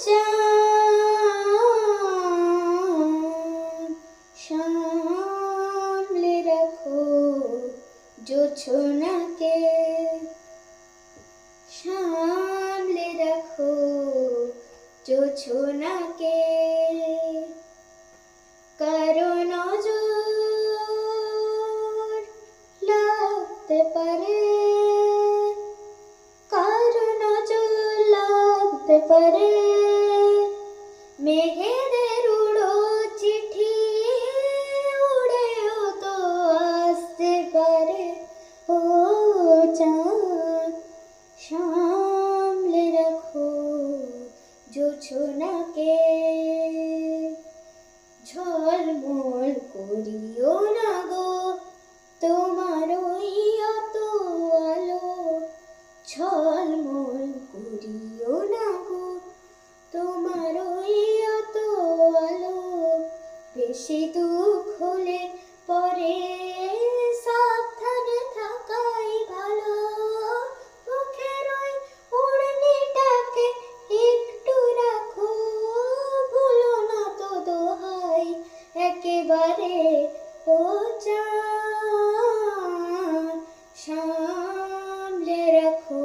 চাঁদ সামলে রাখো জোছনাকে, সামলে রাখো জোছনাকে। কারো নজর লাগতে পারে, কারো নজর লাগতে পারে, মেঘেদের উড়ো চিঠি উড়েও তো আসতে পারে। ও চাঁদ সামলে রাখো জোছনাকে, ঝলমল করিও না গো তোমার ওই অত আলো, ঝলমল করিও না গো তোমার ওই অত আলো। বেশি দুঃখ হলে পরে সাবধানে থাকাই ভালো, মুখের ওই উড়নিটাকে একটু রাখো, ভুলো না তো দোহাই একেবারে। ও চাঁদ সামলে রাখো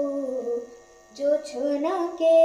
জোছনাকে।